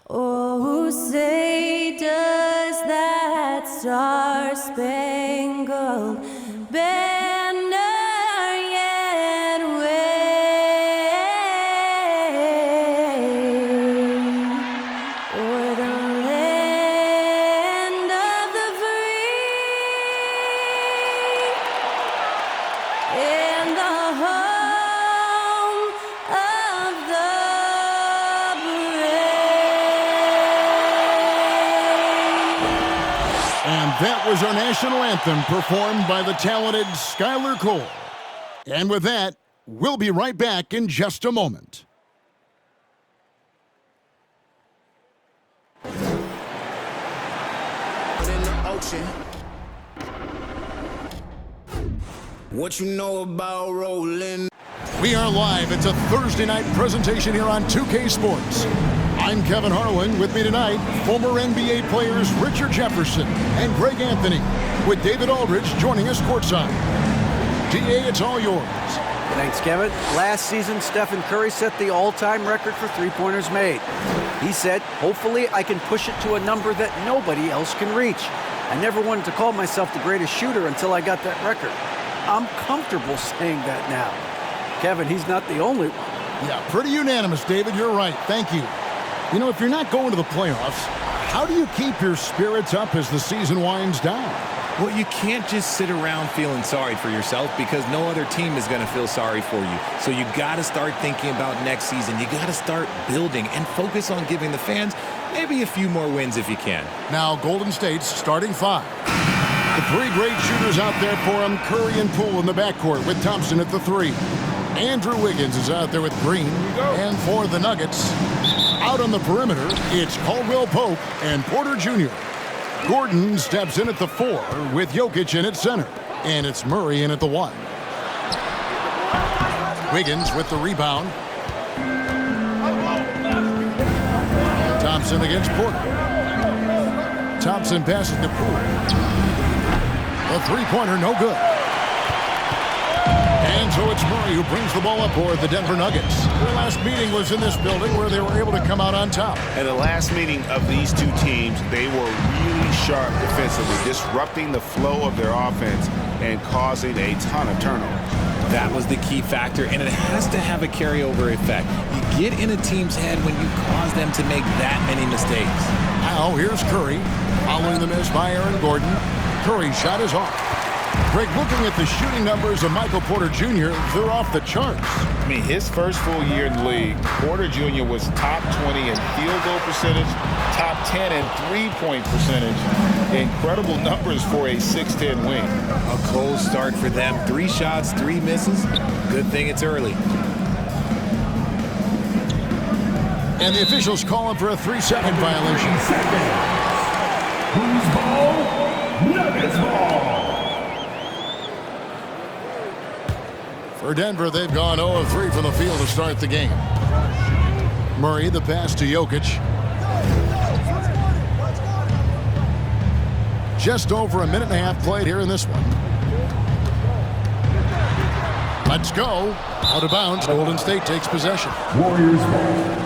Oh, say does that star-spangled banner yet wave o'er the land of the free and the home of the And that was our national anthem performed by the talented Skylar Cole. And with that, we'll be right back in just a moment. In the ocean. What you know about rolling? We are live. It's a Thursday night presentation here on 2K Sports. I'm Kevin Harlan. With me tonight, former NBA players Richard Jefferson and Greg Anthony, with David Aldridge joining us courtside. DA, it's all yours. Thanks, Kevin. Last season, Stephen Curry set the all-time record for three-pointers made. He said, hopefully I can push it to a number that nobody else can reach. I never wanted to call myself the greatest shooter until I got that record. I'm comfortable saying that now. Kevin, he's not the only one. Yeah, pretty unanimous, David. You're right. Thank you. You know, if you're not going to the playoffs, how do you keep your spirits up as the season winds down? Well, you can't just sit around feeling sorry for yourself because no other team is going to feel sorry for you. So you got to start thinking about next season. You got to start building and focus on giving the fans maybe a few more wins if you can. Now, Golden State's starting five. The three great shooters out there for them, Curry and Poole in the backcourt with Thompson at the three. Andrew Wiggins is out there with Green. And for the Nuggets, out on the perimeter, it's Caldwell Pope and Porter Jr. Gordon steps in at the four with Jokic in at center. And it's Murray in at the one. Wiggins with the rebound. Thompson against Porter. Thompson passes to Poole. A three-pointer, no good. And so it's Murray who brings the ball up for the Denver Nuggets. Their last meeting was in this building where they were able to come out on top. At the last meeting of these two teams, they were really sharp defensively, disrupting the flow of their offense and causing a ton of turnovers. That was the key factor, and it has to have a carryover effect. You get in a team's head when you cause them to make that many mistakes. Now here's Curry, following the miss by Aaron Gordon. Curry's shot is off. Greg, looking at the shooting numbers of Michael Porter Jr., they're off the charts. I mean, his first full year in the league, Porter Jr. was top 20 in field goal percentage, top 10 in three-point percentage. Incredible numbers for a 6'10 wing. A cold start for them. 3 shots, 3 misses. Good thing it's early. And the officials calling for a 3-second violation. Who's ball? Nuggets ball. For Denver, they've gone 0 of 3 from the field to start the game. Murray, the pass to Jokic. Just over a minute and a half played here in this one. Let's go. Out of bounds. Golden State takes possession. Warriors ball.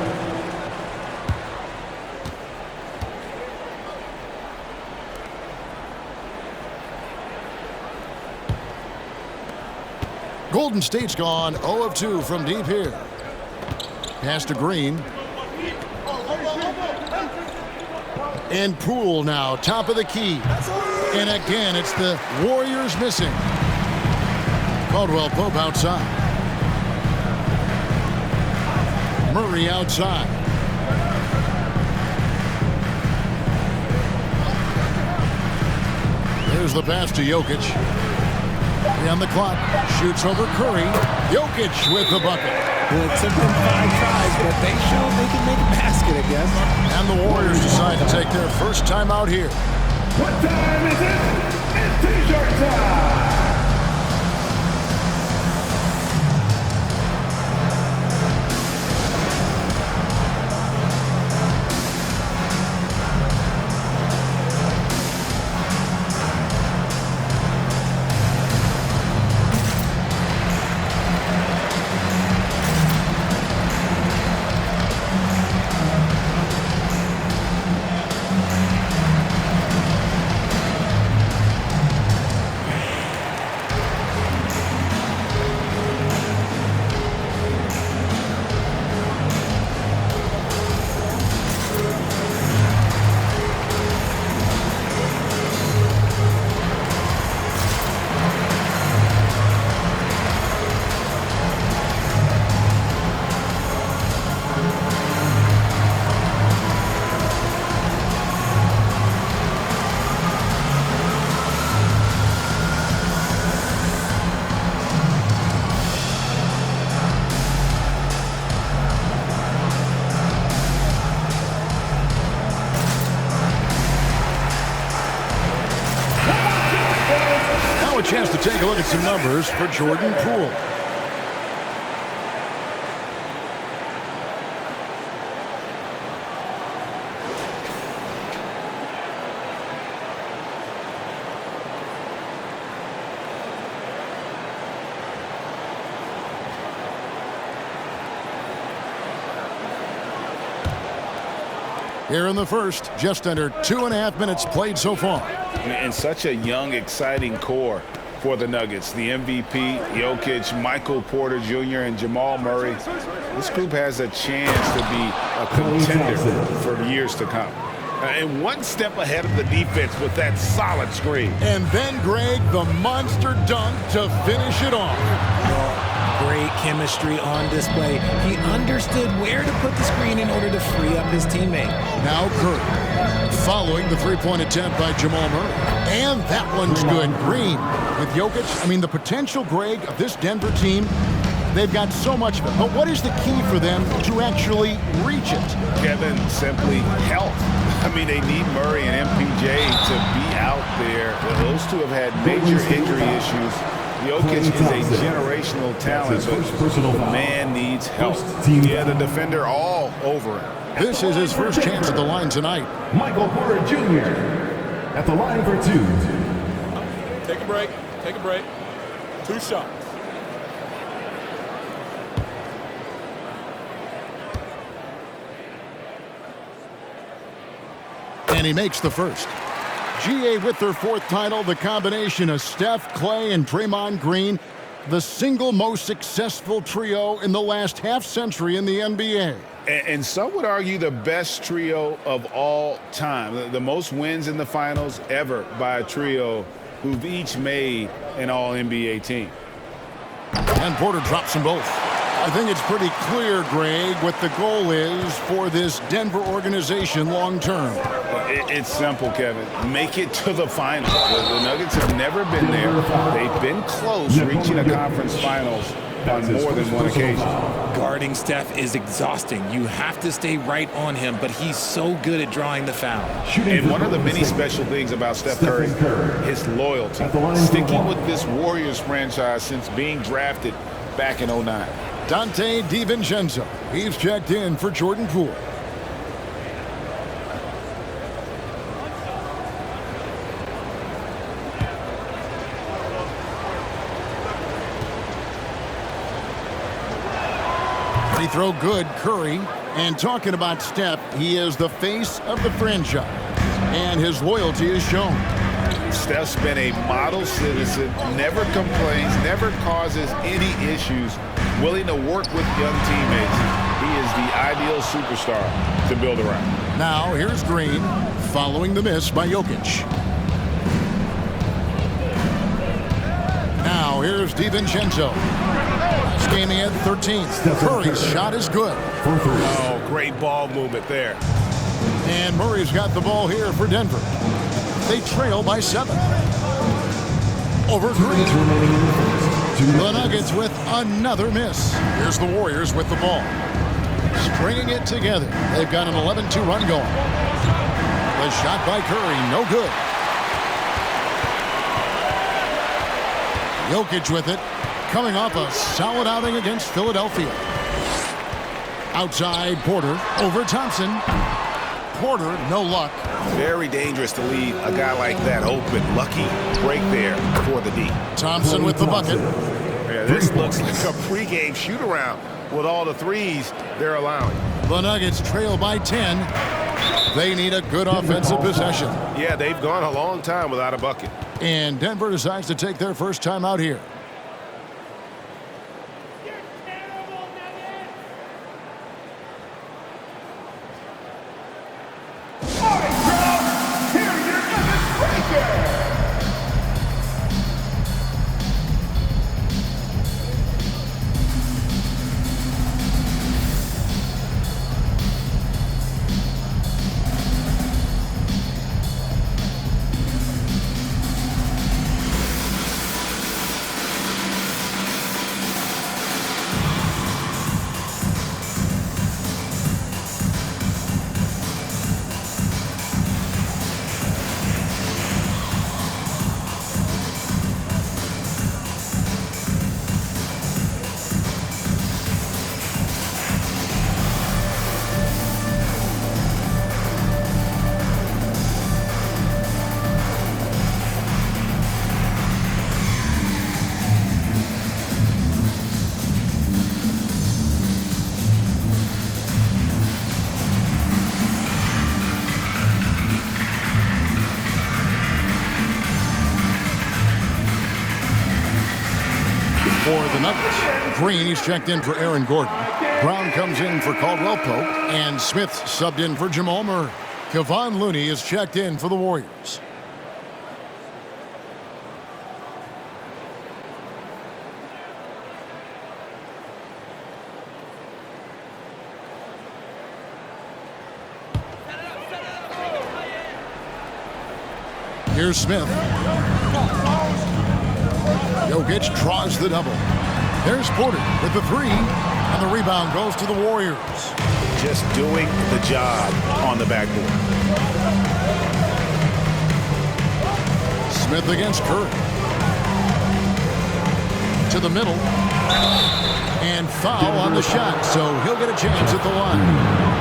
Golden State's gone 0 of 2 from deep here. Pass to Green. And Poole now, top of the key. And again, it's the Warriors missing. Caldwell Pope outside. Murray outside. There's the pass to Jokic. On the clock, shoots over Curry. Jokic with the bucket. Well, it took them 5 tries, but they showed they can make a basket, I guess. And the Warriors decide to take their first time out here. What time is it? It's t-shirt time. Chance to take a look at some numbers for Jordan Poole. Here in the first, just under 2.5 minutes played so far. And such a young, exciting core for the Nuggets. The MVP, Jokic, Michael Porter Jr., and Jamal Murray. This group has a chance to be a contender for years to come. And one step ahead of the defense with that solid screen. And then, Greg, the monster dunk to finish it off. Great chemistry on display. He understood where to put the screen in order to free up his teammate. Now Curry, following the three-point attempt by Jamal Murray. And that one's good. Green with Jokic. I mean, the potential, Greg, of this Denver team, they've got so much of it. But what is the key for them to actually reach it? Kevin, simply health. I mean, they need Murray and MPJ to be out there. Those two have had major injury issues. Jokic is a generational talent, but the man needs help. Yeah, the defender all over him. This is his first chance at the line tonight. Michael Porter Jr. at the line for 2. Take a break. Take a break. 2 shots. And he makes the first. GA with their 4th title, the combination of Steph, Clay, and Draymond Green, the single most successful trio in the last half-century in the NBA. And some would argue the best trio of all time. The most wins in the finals ever by a trio who've each made an All-NBA team. And Porter drops them both. I think it's pretty clear, Greg, what the goal is for this Denver organization long-term. It's simple, Kevin. Make it to the finals. The Nuggets have never been there. They've been close, reaching a conference finals on more than one occasion. Guarding Steph is exhausting. You have to stay right on him, but he's so good at drawing the foul. And one of the many special things about Steph Curry, his loyalty. Sticking with this Warriors franchise since being drafted back in 09. Dante DiVincenzo. He's checked in for Jordan Poole. Free throw good, Curry. And talking about Steph, he is the face of the franchise. And his loyalty is shown. Steph's been a model citizen, never complains, never causes any issues, willing to work with young teammates. He is the ideal superstar to build around. Now here's Green, following the miss by Jokic. Now here's DiVincenzo. Gaming at 13. Curry's shot is good. Oh, great ball movement there. And Murray's got the ball here for Denver. They trail by 7. Over Green. The Nuggets with another miss. Here's the Warriors with the ball. Stringing it together. They've got an 11-2 run going. The shot by Curry, no good. Jokic with it. Coming off a solid outing against Philadelphia. Outside Porter over Thompson. Porter, no luck. Very dangerous to leave a guy like that open. Lucky break there for the D. Thompson with the bucket. Yeah, this looks like a pregame shoot-around with all the threes they're allowing. The Nuggets trail by 10. They need a good offensive possession. Yeah, they've gone a long time without a bucket. And Denver decides to take their first time out here. the Nuggets. Green, he's checked in for Aaron Gordon. Brown comes in for Caldwell Pope. And Smith subbed in for Jamal Murray. Kevon Looney is checked in for the Warriors. Here's Smith. Jokic draws the double. There's Porter with the three, and the rebound goes to the Warriors. Just doing the job on the backboard. Smith against Curry. To the middle. And foul on the shot, so he'll get a chance at the line.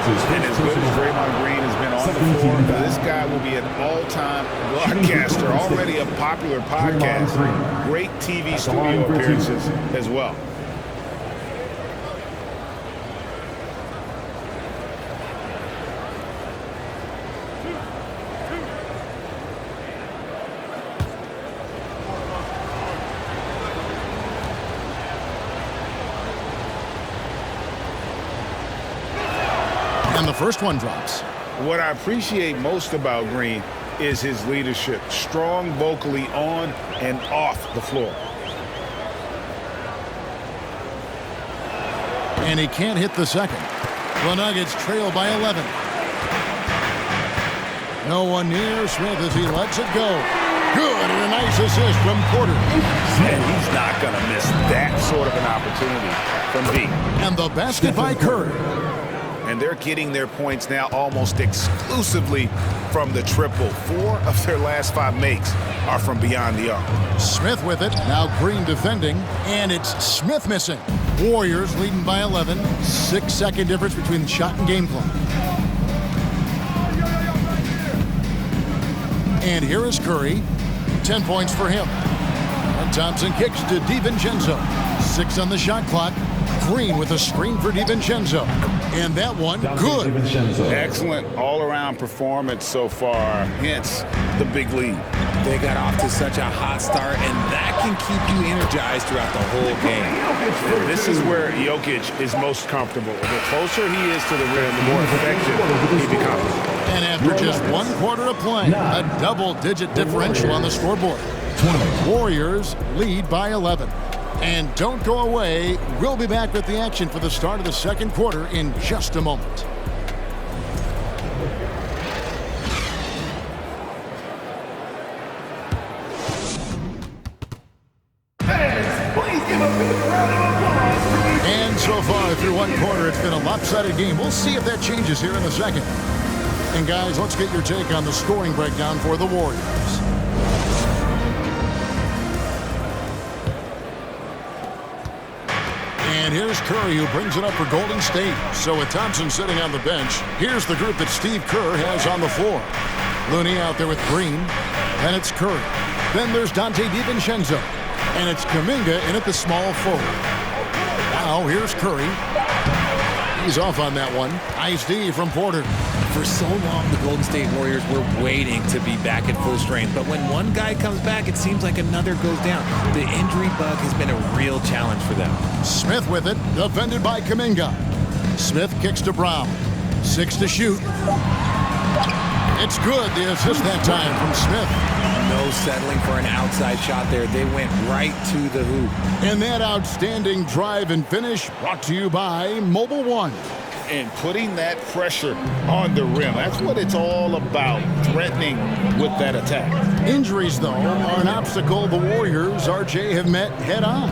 And as good as Draymond Green has been on the floor, this guy will be an all-time broadcaster, already a popular podcast. Great TV studio appearances as well. And the first one drops. What I appreciate most about Green is his leadership. Strong vocally on and off the floor. And he can't hit the second. The Nuggets trail by 11. No one near Smith as he lets it go. Good, and a nice assist from Porter. And he's not going to miss that sort of an opportunity from B. And the basket by Curry. And they're getting their points now almost exclusively from the triple. 4 of their last 5 makes are from beyond the arc. Smith with it. Now Green defending. And it's Smith missing. Warriors leading by 11. 6-second difference between the shot and game clock. And here is Curry. 10 points for him. And Thompson kicks to DiVincenzo. 6 on the shot clock. Green with a screen for DiVincenzo. And that one, good. Excellent all-around performance so far, hence the big lead. They got off to such a hot start, and that can keep you energized throughout the whole game. And this is where Jokic is most comfortable. The closer he is to the rim, the more effective he becomes. And after just 1 quarter of play, a double-digit differential on the scoreboard. Warriors lead by 11. And don't go away. We'll be back with the action for the start of the second quarter in just a moment. And so far through 1 quarter, it's been a lopsided game. We'll see if that changes here in the second. And guys, let's get your take on the scoring breakdown for the Warriors. And here's Curry, who brings it up for Golden State. So with Thompson sitting on the bench, here's the group that Steve Kerr has on the floor. Looney out there with Green. Then it's Curry. Then there's Dante DiVincenzo. And it's Kuminga in at the small forward. Now here's Curry. He's off on that one. Nice D from Porter. For so long, the Golden State Warriors were waiting to be back at full strength. But when one guy comes back, it seems like another goes down. The injury bug has been a real challenge for them. Smith with it, defended by Kuminga. Smith kicks to Brown. 6 to shoot. It's good, the assist that time from Smith. No settling for an outside shot there. They went right to the hoop. And that outstanding drive and finish brought to you by Mobile One. And putting that pressure on the rim. That's what it's all about, threatening with that attack. Injuries, though, are an obstacle the Warriors, RJ, have met head-on.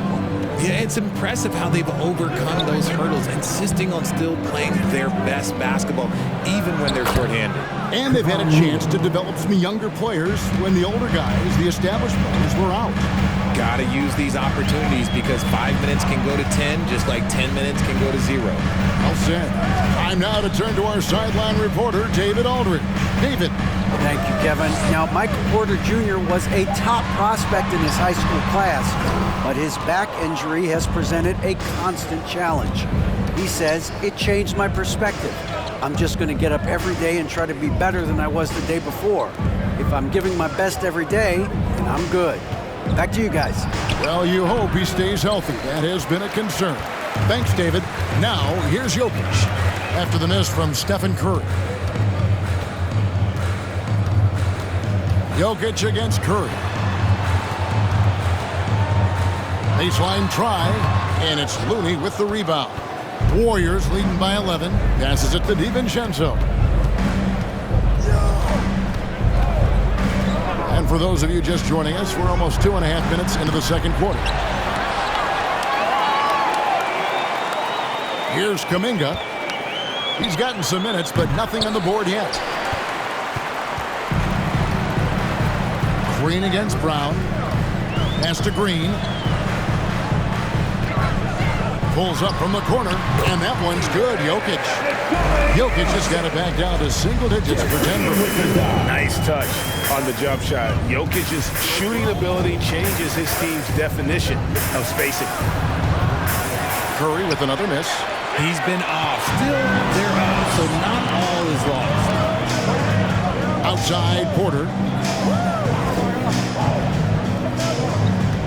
Yeah, it's impressive how they've overcome those hurdles, insisting on still playing their best basketball, even when they're shorthanded. And they've had a chance to develop some younger players when the older guys, the established players, were out. Got to use these opportunities because 5 minutes can go to 10, just like 10 minutes can go to 0. Well said. Time now to turn to our sideline reporter, David Aldridge. David. Thank you, Kevin. Now, Michael Porter Jr. was a top prospect in his high school class, but his back injury has presented a constant challenge. He says, it changed my perspective. I'm just going to get up every day and try to be better than I was the day before. If I'm giving my best every day, then I'm good. Back to you guys. Well, you hope he stays healthy. That has been a concern. Thanks, David. Now, here's Jokic. After the miss from Stephen Curry. Jokic against Curry. Baseline try, and it's Looney with the rebound. Warriors leading by 11. Passes it to DiVincenzo. And for those of you just joining us, we're almost 2.5 minutes into the second quarter. Here's Kuminga. He's gotten some minutes, but nothing on the board yet. Green against Brown. Pass to Green. Pulls up from the corner, and that one's good. Jokic. Jokic just got it back down to single digits for Denver. Nice touch on the jump shot. Jokic's shooting ability changes his team's definition of spacing. Curry with another miss. He's been off. Still, they're off, so not all is lost. Outside, Porter.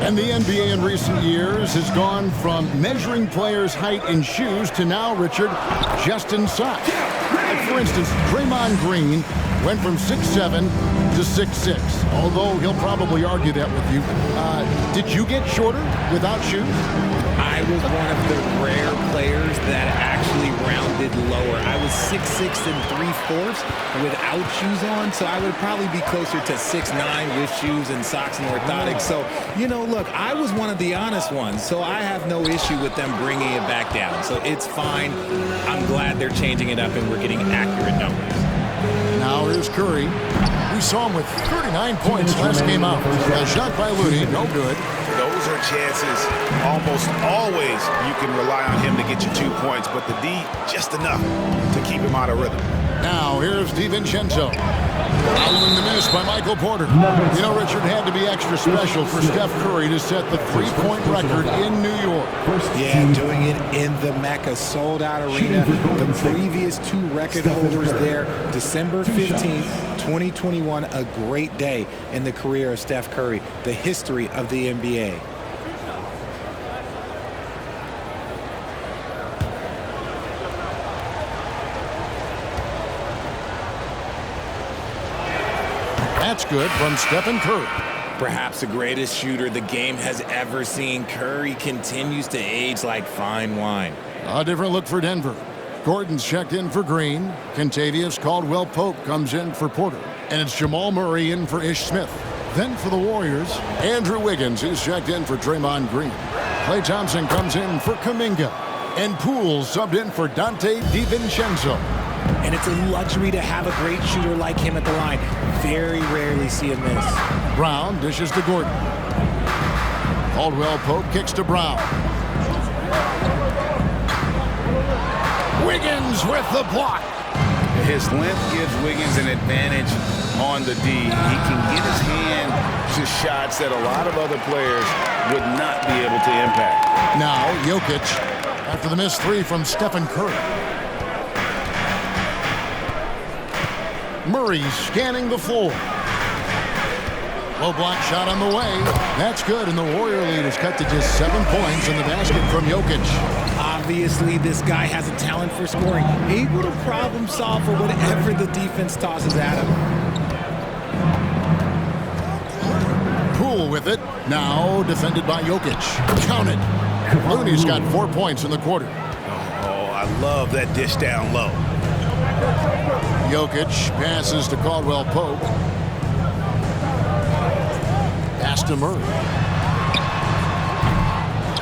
And the NBA in recent years has gone from measuring players' height in shoes to now, Richard, just in socks. Like, for instance, Draymond Green went from 6'7" to 6'6", although he'll probably argue that with you. Did you get shorter without shoes? I was one of the rare players that actually rounded lower. I was 6'6" and 3/4 without shoes on, so I would probably be closer to 6'9" with shoes and socks and orthotics. So, you know, look, I was one of the honest ones, so I have no issue with them bringing it back down. So it's fine. I'm glad they're changing it up and we're getting accurate numbers. Now here's Curry. We saw him with 39 points last game out. A shot by Looney, no good. Those are chances. Almost always you can rely on him to get you 2 points, but the D, just enough to keep him out of rhythm. Now here's DiVincenzo. Following the miss by Michael Porter. You know, Richard, had to be extra special for Steph Curry to set the three-point record in New York. Yeah, doing it in the Mecca sold-out arena. The previous two record holders there, December 15th, 2021, a great day in the career of Steph Curry, the history of the NBA. That's good from Stephen Curry. Perhaps the greatest shooter the game has ever seen. Curry continues to age like fine wine. A different look for Denver. Gordon's checked in for Green. Kentavious Caldwell-Pope comes in for Porter. And it's Jamal Murray in for Ish Smith. Then for the Warriors, Andrew Wiggins is checked in for Draymond Green. Klay Thompson comes in for Kuminga. And Poole subbed in for Dante DiVincenzo. And it's a luxury to have a great shooter like him at the line. Very rarely see a miss. Brown dishes to Gordon. Caldwell-Pope kicks to Brown. Wiggins with the block. His length gives Wiggins an advantage on the D. He can get his hand to shots that a lot of other players would not be able to impact. Now Jokic after the missed three from Stephen Curry. Murray scanning the floor. Low block shot on the way. That's good, and the Warrior lead is cut to just 7 points in the basket from Jokic. Obviously, this guy has a talent for scoring. Able to problem solve for whatever the defense tosses at him. Poole with it. Now defended by Jokic. Counted. Looney's got 4 points in the quarter. Oh, I love that dish down low. Jokic passes to Caldwell-Pope. Pass to Murray.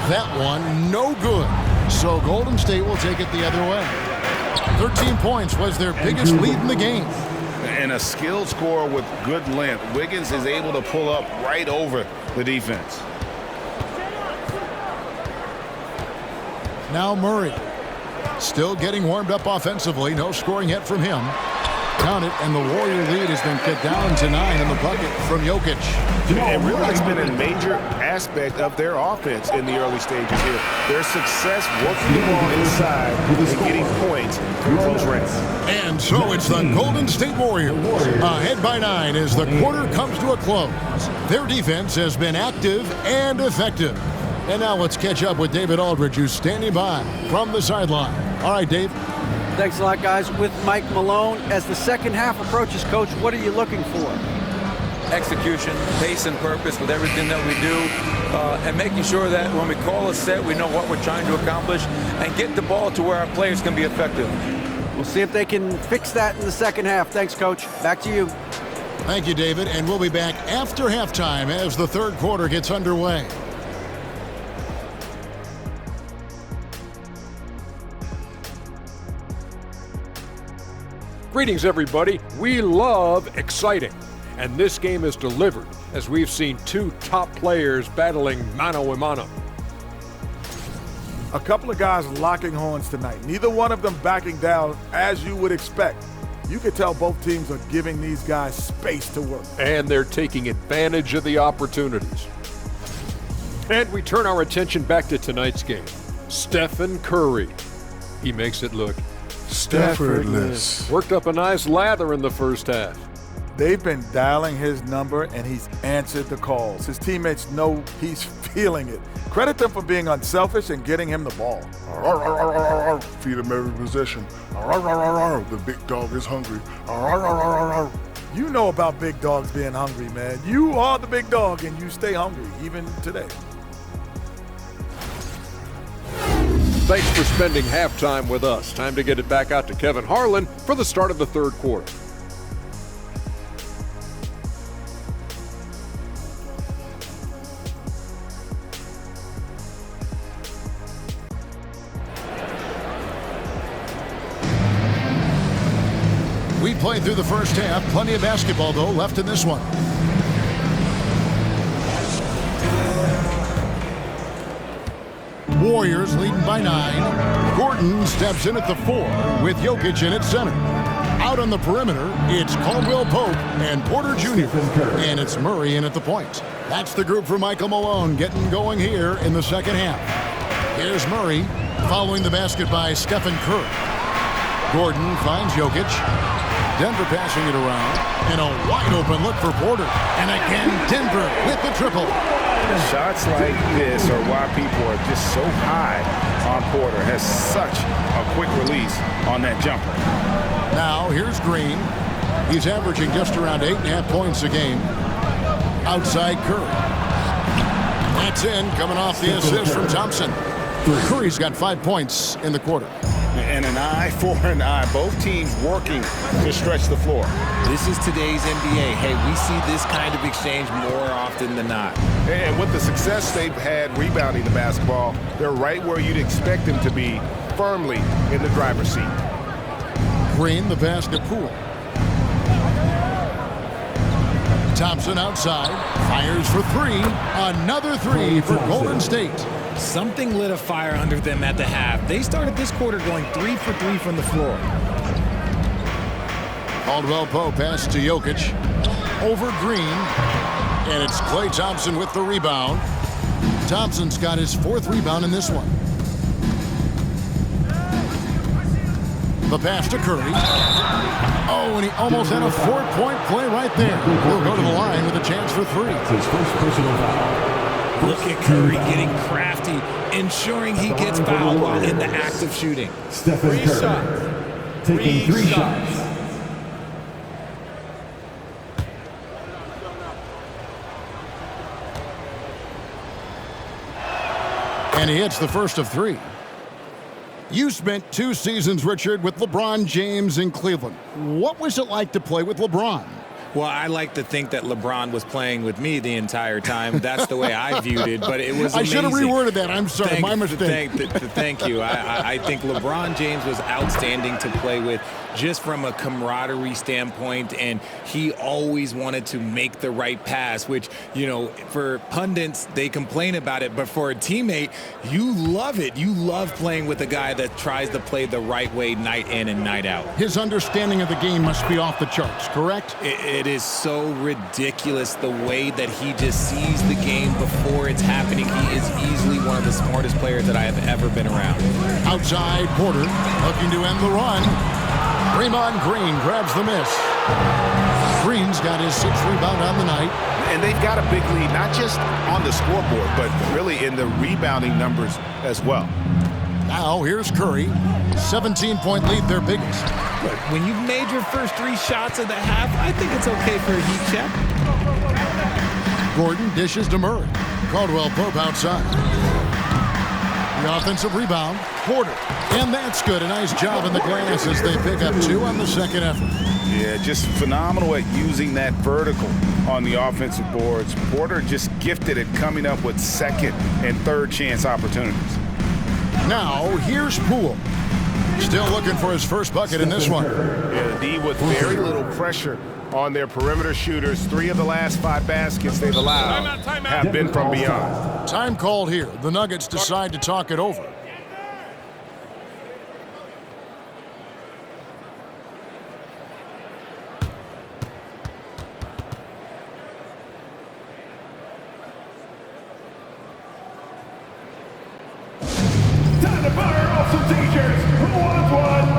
That one, no good. So Golden State will take it the other way. 13 points was their biggest lead in the game. And a skilled scorer with good length. Wiggins is able to pull up right over the defense. Now Murray. Still getting warmed up offensively. No scoring yet from him. Count it, and the Warrior lead has been cut down to 9 in the bucket from Jokic. And really, it's been a major aspect of their offense in the early stages here. Their success working the ball inside and getting points through close range. And so it's the Golden State Warriors ahead by 9 as the quarter comes to a close. Their defense has been active and effective. And now let's catch up with David Aldridge, who's standing by from the sideline. All right, Dave. Thanks a lot, guys. With Mike Malone, as the second half approaches, Coach, what are you looking for? Execution, pace, and purpose with everything that we do, and making sure that when we call a set, we know what we're trying to accomplish, and get the ball to where our players can be effective. We'll see if they can fix that in the second half. Thanks, Coach. Back to you. Thank you, David. And we'll be back after halftime as the third quarter gets underway. Greetings, everybody. We love exciting, and this game is delivered as we've seen two top players battling mano a mano. A couple of guys locking horns tonight. Neither one of them backing down as you would expect. You could tell both teams are giving these guys space to work. And they're taking advantage of the opportunities. And we turn our attention back to tonight's game. Stephen Curry. He makes it look Staffordless. worked up a nice lather in the first half. They've been dialing his number, and he's answered the calls. His teammates know he's feeling it. Credit them for being unselfish and getting him the ball. Feed him every possession. The big dog is hungry. You know about big dogs being hungry, man. You are the big dog, and you stay hungry, even today. Thanks for spending halftime with us. Time to get it back out to Kevin Harlan for the start of the third quarter. We played through the first half. Plenty of basketball, though, left in this one. Warriors leading by 9. Gordon steps in at the 4 with Jokic in at center. Out on the perimeter, it's Caldwell Pope and Porter Jr. And it's Murray in at the point. That's the group for Michael Malone getting going here in the second half. Here's Murray following the basket by Stephen Curry. Gordon finds Jokic. Denver passing it around. And a wide open look for Porter. And again, Denver with the triple. Shots like this are why people are just so high on Porter. Has such a quick release on that jumper. Now here's Green. He's averaging just around 8.5 points a game. Outside Curry. That's in, coming off the assist from Thompson. Curry's got 5 points in the quarter. And an eye for an eye. Both teams working to stretch the floor. This is today's NBA. Hey, we see this kind of exchange more often than not. And with the success they've had rebounding the basketball, they're right where you'd expect them to be, firmly in the driver's seat. Green, the pass to Poole. Thompson outside, fires for 3. Another 3 for Golden State. Something lit a fire under them at the half. They started this quarter going 3 for 3 from the floor. Caldwell Pope pass to Jokic. Over Green. And it's Klay Thompson with the rebound. Thompson's got his 4th rebound in this one. The pass to Curry. Oh, and he almost had a 4-point play right there. He'll go to the line with a chance for 3. His first personal foul. Look at Curry getting crafty, ensuring he gets fouled while in the act of shooting. Stephen Curry taking 3 shots. And he hits the first of 3. You spent 2 seasons, Richard, with LeBron James in Cleveland. What was it like to play with LeBron? Well, I like to think that LeBron was playing with me the entire time. That's the way I viewed it, but it was amazing. I should have reworded that. I'm sorry. My mistake. Thank you. I think LeBron James was outstanding to play with just from a camaraderie standpoint, and he always wanted to make the right pass, which, you know, for pundits, they complain about it, but for a teammate, you love it. You love playing with a guy that tries to play the right way night in and night out. His understanding of the game must be off the charts, correct? It is so ridiculous the way that he just sees the game before it's happening. He is easily one of the smartest players that I have ever been around. Outside, Porter looking to end the run. Draymond Green grabs the miss. Green's got his 6th rebound on the night. And they've got a big lead, not just on the scoreboard, but really in the rebounding numbers as well. Now here's Curry. 17-point lead, their biggest. Look, when you've made your first 3 shots of the half, I think it's okay for a heat check. Gordon dishes to Murray. Caldwell Pope outside. The offensive rebound, Porter. And that's good. A nice job in the glass as they pick up 2 on the second effort. Yeah, just phenomenal at using that vertical on the offensive boards. Porter just gifted at coming up with second and third chance opportunities. Now, here's Poole. Still looking for his first bucket in this one. Yeah, the D with very little pressure on their perimeter shooters. 3 of the last 5 baskets they've allowed have been from beyond. Time called here. The Nuggets decide to talk it over. Time to fire off some t-shirts. Who wants one?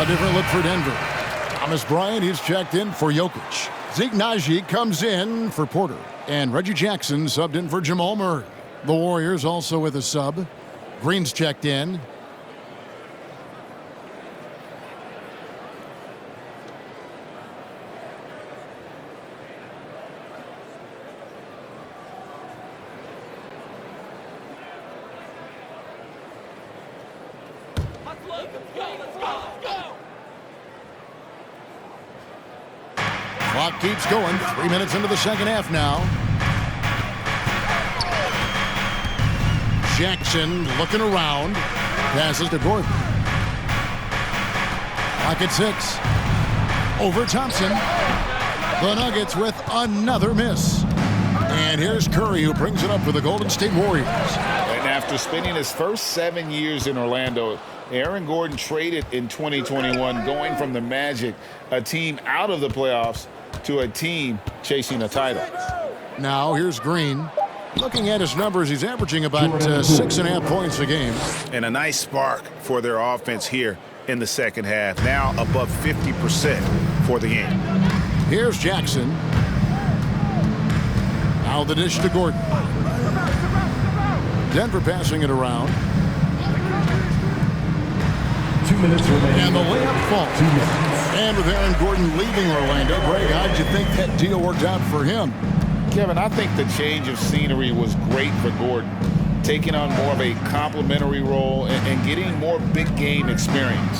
Different look for Denver. Thomas Bryant is checked in for Jokic. Zeke Naji comes in for Porter. And Reggie Jackson subbed in for Jamal Murray. The Warriors also with a sub. Green's checked in. Clock keeps going. 3 minutes into the second half now. Jackson looking around. Passes to Gordon. Clock at 6. Over Thompson. The Nuggets with another miss. And here's Curry, who brings it up for the Golden State Warriors. And after spending his first 7 years in Orlando, Aaron Gordon traded in 2021, going from the Magic, a team out of the playoffs, to a team chasing a title. Now here's Green. Looking at his numbers, he's averaging about 6.5 points a game. And a nice spark for their offense here in the second half. Now above 50% for the game. Here's Jackson. Now the dish to Gordon. Denver passing it around. 2 minutes remaining. And the layup falls. 2 minutes. And with Aaron Gordon leaving Orlando, Greg, how'd you think that deal worked out for him? Kevin, I think the change of scenery was great for Gordon, taking on more of a complimentary role and getting more big game experience.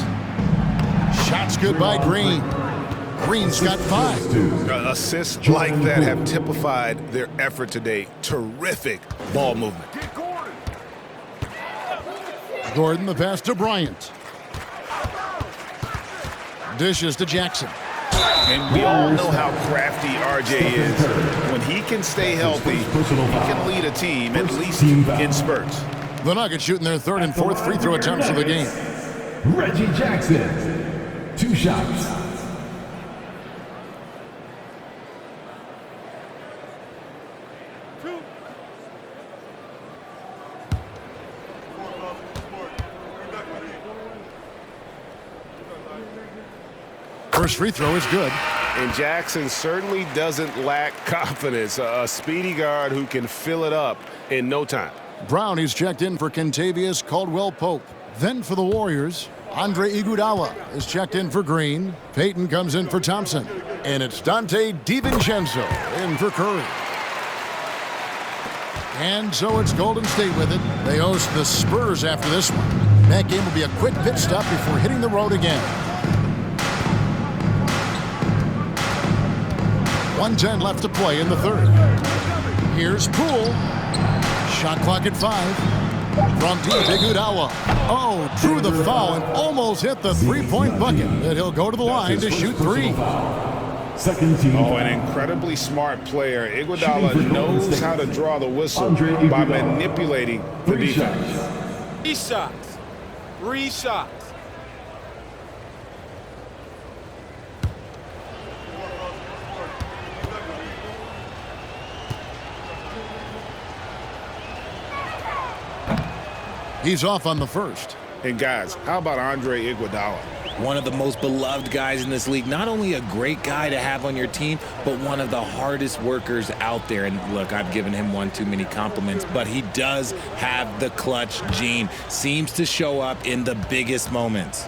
Shots good by Green. Green's got 5. Assists like that have typified their effort today. Terrific ball movement. Gordon, the pass to Bryant. Dishes to Jackson. And we all know how crafty RJ is. When he can stay healthy, he can lead a team, at least in spurts. The Nuggets shooting their third and fourth free throw attempts of the game. Reggie Jackson, 2 shots. First free throw is good. And Jackson certainly doesn't lack confidence. A speedy guard who can fill it up in no time. Brownie's checked in for Kentavious Caldwell-Pope. Then for the Warriors, Andre Iguodala is checked in for Green. Payton comes in for Thompson. And it's Dante DiVincenzo in for Curry. And so it's Golden State with it. They host the Spurs after this one. That game will be a quick pit stop before hitting the road again. 1:10 left to play in the third. Here's Poole. Shot clock at 5. From deep, Iguodala. Oh, drew the foul and almost hit the three-point bucket. And he'll go to the line to shoot 3. Second team. Oh, an incredibly smart player. Iguodala knows how to draw the whistle by manipulating the defense. 3 shots. 3 shots. He's off on the first. And guys, how about Andre Iguodala? One of the most beloved guys in this league. Not only a great guy to have on your team, but one of the hardest workers out there. And look, I've given him one too many compliments, but he does have the clutch gene. Seems to show up in the biggest moments.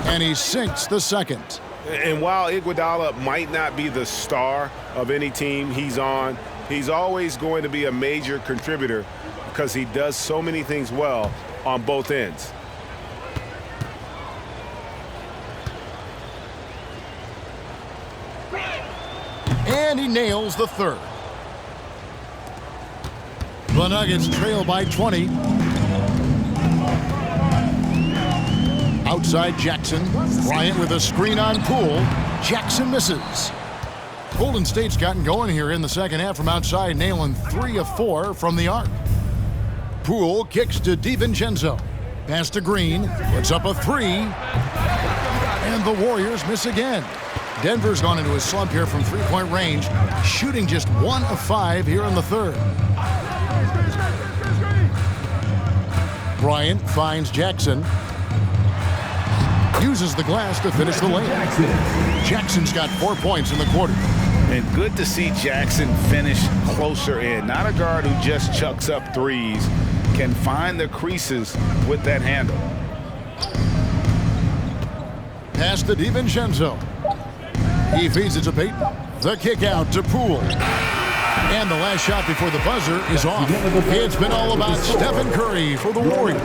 And he sinks the second. And while Iguodala might not be the star of any team he's on, he's always going to be a major contributor because he does so many things well on both ends. And he nails the third. The Nuggets trail by 20. Outside Jackson. Bryant with a screen on Poole. Jackson misses. Golden State's gotten going here in the second half from outside, nailing 3 of 4 from the arc. Poole kicks to DiVincenzo. Pass to Green. Puts up a 3. And the Warriors miss again. Denver's gone into a slump here from three-point range, shooting just 1 of 5 here in the third. Bryant finds Jackson. Uses the glass to finish the lane. Jackson's got 4 points in the quarter. And good to see Jackson finish closer in. Not a guard who just chucks up threes. Can find the creases with that handle. Pass to DiVincenzo. He feeds it to Payton. The kick out to Poole. And the last shot before the buzzer is off. It's been all about Stephen Curry for the Warriors.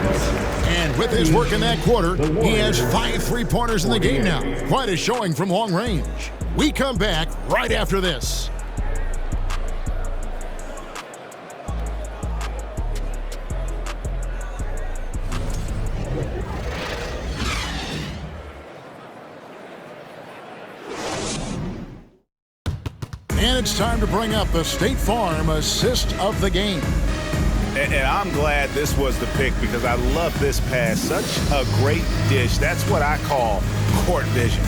And with his work in that quarter, he has 5 three-pointers in the game now. Quite a showing from long range. We come back right after this. And it's time to bring up the State Farm assist of the game. And I'm glad this was the pick because I love this pass. Such a great dish. That's what I call court vision.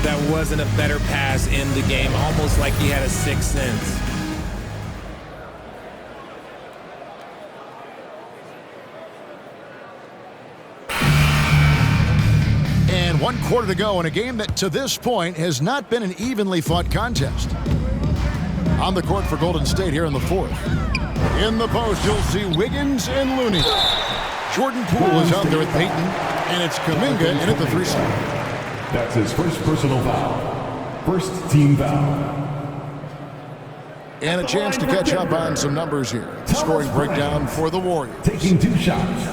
That wasn't a better pass in the game, almost like he had a sixth sense. And 1 quarter to go in a game that to this point has not been an evenly fought contest. On the court for Golden State here in the fourth. In the post, you'll see Wiggins and Looney. Jordan Poole is out there with Payton, and it's Kuminga in at the 3 side. That's his first personal foul. First team foul. And a chance to catch up on some numbers here. Scoring breakdown for the Warriors. Taking 2 shots.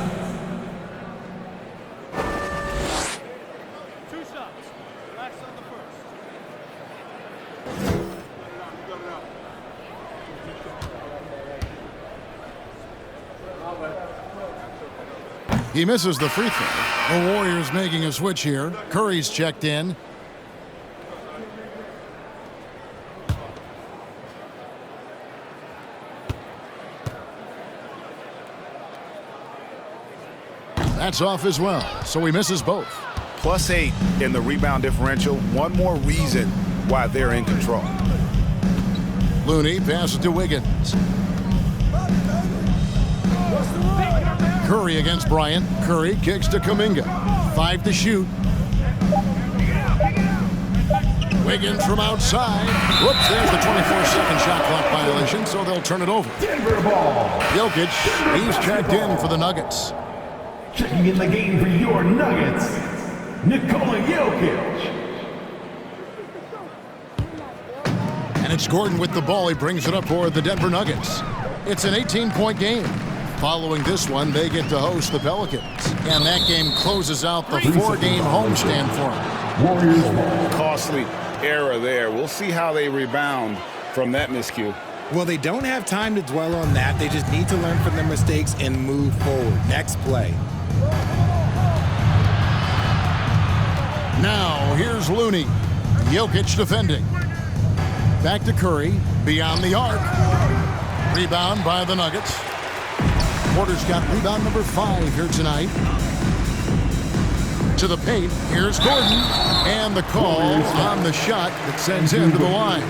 He misses the free throw. The Warriors making a switch here. Curry's checked in. That's off as well, so he misses both. +8 in the rebound differential. One more reason why they're in control. Looney passes to Wiggins. Curry against Bryant. Curry kicks to Kuminga. 5 to shoot. Wiggins from outside. Whoops, there's the 24-second shot clock violation, so they'll turn it over. Denver ball. Jokic, he's checked in for the Nuggets. Checking in the game for your Nuggets, Nikola Jokic. And it's Gordon with the ball. He brings it up for the Denver Nuggets. It's an 18-point game. Following this one, they get to host the Pelicans. And that game closes out the 4-game homestand for them. Warriors ball. Costly error there. We'll see how they rebound from that miscue. Well, they don't have time to dwell on that. They just need to learn from their mistakes and move forward. Next play. Now, here's Looney. Jokic defending. Back to Curry. Beyond the arc. Rebound by the Nuggets. Porter's got rebound number 5 here tonight. To the paint. Here's Gordon. And the call on the shot that sends him to the line.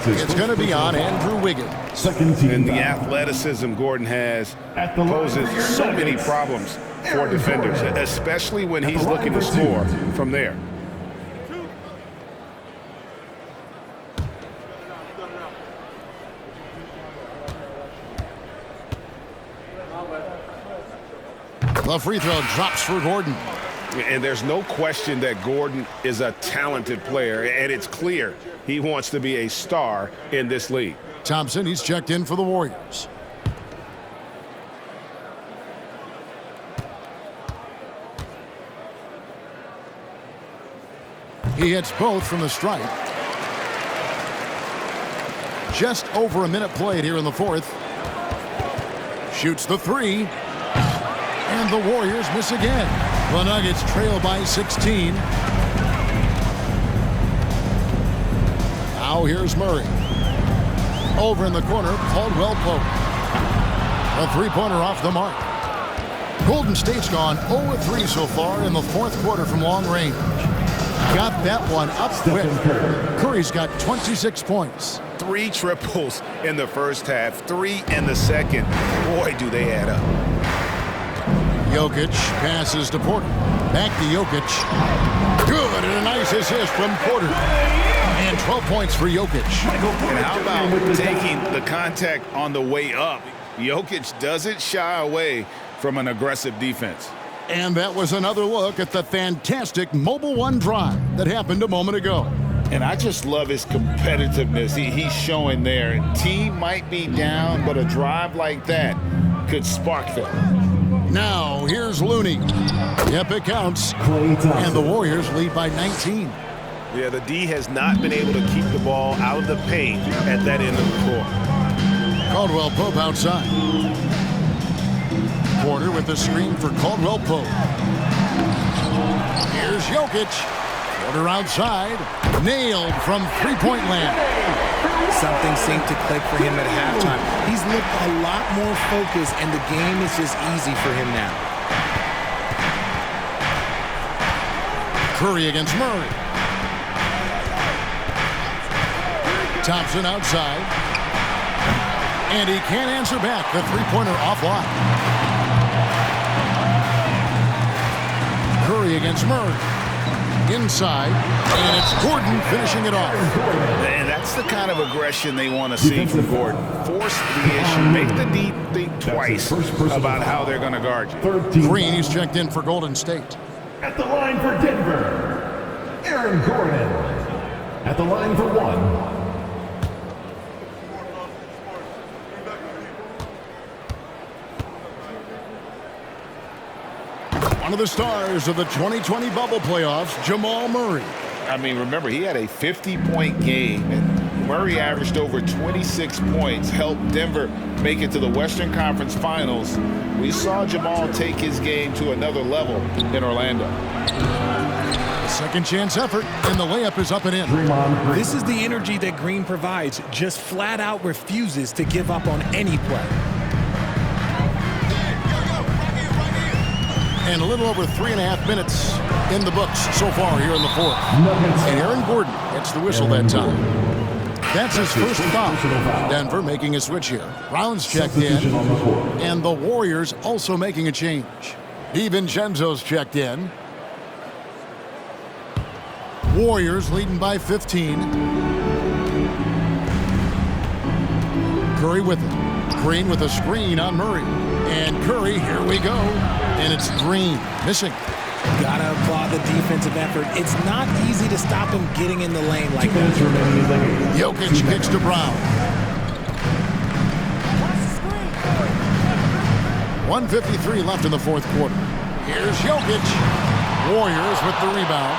It's going to be on Andrew Wiggins. Second team. And the athleticism Gordon has poses so many problems for defenders, especially when he's looking to score from there. The free throw drops for Gordon. And there's no question that Gordon is a talented player, and it's clear he wants to be a star in this league. Thompson, he's checked in for the Warriors. He hits both from the stripe. Just over a minute played here in the fourth. Shoots the 3. And the Warriors miss again. The Nuggets trail by 16. Now here's Murray. Over in the corner, Caldwell Pope. A three-pointer off the mark. Golden State's gone 0-3 so far in the fourth quarter from long range. Got that one up quick. Curry's got 26 points. 3 triples in the first half, 3 in the second. Boy, do they add up. Jokic passes to Porter. Back to Jokic. Good, and a nice assist from Porter. And 12 points for Jokic. And how about taking the contact on the way up? Jokic doesn't shy away from an aggressive defense. And that was another look at the fantastic Mobile One drive that happened a moment ago. And I just love his competitiveness he's showing there. Team might be down, but a drive like that could spark them. Now, here's Looney. Yep, it counts. And the Warriors lead by 19. Yeah, the D has not been able to keep the ball out of the paint at that end of the court. Caldwell Pope outside. Porter with the screen for Caldwell Pope. Here's Jokic. Porter outside. Nailed from three-point land. Something seemed to click for him at halftime. He's looked a lot more focused, and the game is just easy for him now. Curry against Murray. Thompson outside. And he can't answer back. The three-pointer offline. Curry against Murray. Inside. And it's Gordon finishing it off. And that's the kind of aggression they want to see from Gordon. Force the issue. Make the D think twice about how they're going to guard you. Green, he's checked in for Golden State. At the line for Denver, Aaron Gordon. At the line for 1. One of the stars of the 2020 bubble playoffs, Jamal Murray. I mean, remember, he had a 50-point game, and Murray averaged over 26 points, helped Denver make it to the Western Conference Finals. We saw Jamal take his game to another level in Orlando. Second chance effort, and the layup is up and in. This is the energy that Green provides, just flat out refuses to give up on any play. And a little over 3.5 minutes in the books so far here in the fourth. And Aaron Gordon gets the whistle that time. That's his first foul. Denver making a switch here. Brown's checked in, and the Warriors also making a change. DiVincenzo's checked in. Warriors leading by 15. Curry with it. Green with a screen on Murray. And Curry, here we go. And it's Green missing. Gotta applaud the defensive effort. It's not easy to stop him getting in the lane like that. Jokic kicks to Brown. 1:53 left in the fourth quarter. Here's Jokic. Warriors with the rebound.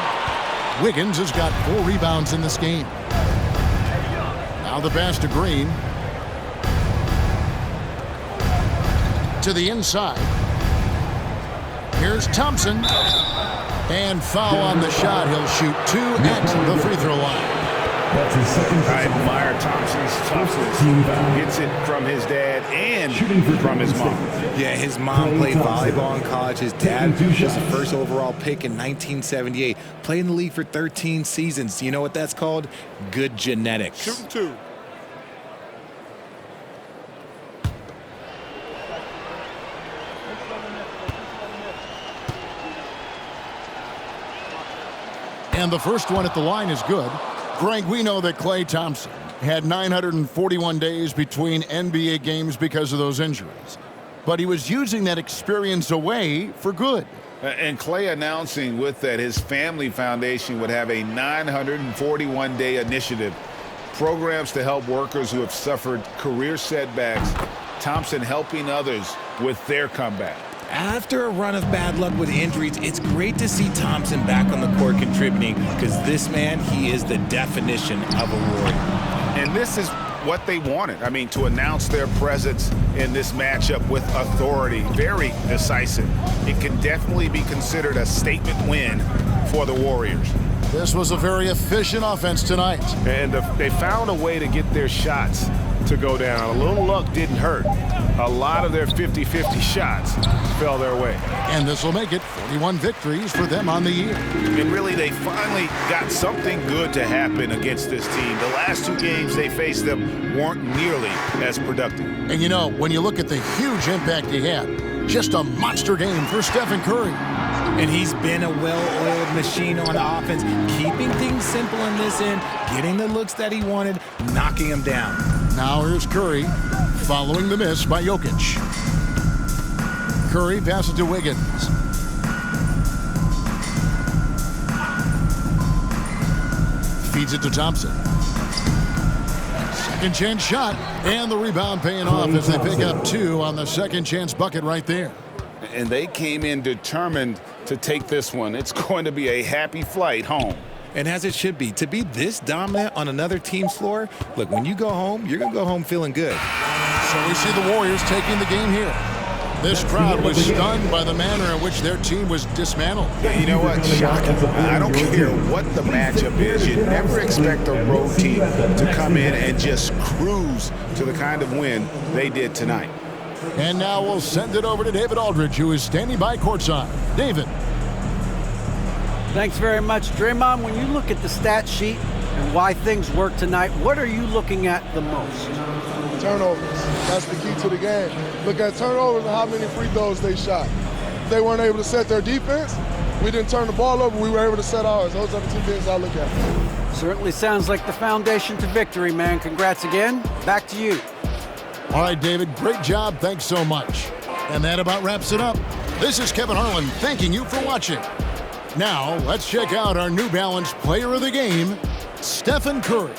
Wiggins has got 4 rebounds in this game. Now the pass to Green. To the inside. Here's Thompson. And foul on the shot. He'll shoot 2 at the free throw line. I admire Thompson's toughness. Gets it from his dad and from his mom. Yeah, his mom played volleyball in college. His dad was the first overall pick in 1978. Played in the league for 13 seasons. You know what that's called? Good genetics. Shooting 2. And the first one at the line is good. Greg, we know that Klay Thompson had 941 days between NBA games because of those injuries. But he was using that experience away for good. And Klay announcing with that his family foundation would have a 941-day initiative. Programs to help workers who have suffered career setbacks. Thompson helping others with their comeback. After a run of bad luck with injuries, it's great to see Thompson back on the court contributing because this man, he is the definition of a warrior. And this is what they wanted. I mean, to announce their presence in this matchup with authority, very decisive. It can definitely be considered a statement win for the Warriors. This was a very efficient offense tonight. And they found a way to get their shots to go down. A little luck didn't hurt. A lot of their 50-50 shots fell their way. And this will make it 41 victories for them on the year. And really, they finally got something good to happen against this team. The last 2 games they faced them weren't nearly as productive. And you know, when you look at the huge impact he had, just a monster game for Stephen Curry. And he's been a well-oiled machine on offense, keeping things simple in this end, getting the looks that he wanted, knocking them down. Now here's Curry, following the miss by Jokic. Curry passes to Wiggins. Feeds it to Thompson. Second chance shot, and the rebound paying off as they pick up 2 on the second chance bucket right there. And they came in determined to take this one. It's going to be a happy flight home. And as it should be, to be this dominant on another team's floor, look, when you go home, you're going to go home feeling good. So we see the Warriors taking the game here. This crowd was stunned by the manner in which their team was dismantled. You know what? Shocking. I don't care what the matchup is. You never expect a road team to come in and just cruise to the kind of win they did tonight. And now we'll send it over to David Aldridge, who is standing by courtside. David. Thanks very much, Draymond. When you look at the stat sheet and why things work tonight, what are you looking at the most? Turnovers. That's the key to the game. Look at turnovers and how many free throws they shot. They weren't able to set their defense. We didn't turn the ball over. We were able to set ours. Those are the 2 things I look at. Certainly sounds like the foundation to victory, man. Congrats again. Back to you. All right, David, great job. Thanks so much. And that about wraps it up. This is Kevin Harlan thanking you for watching. Now, let's check out our New Balance player of the game, Stephen Curry.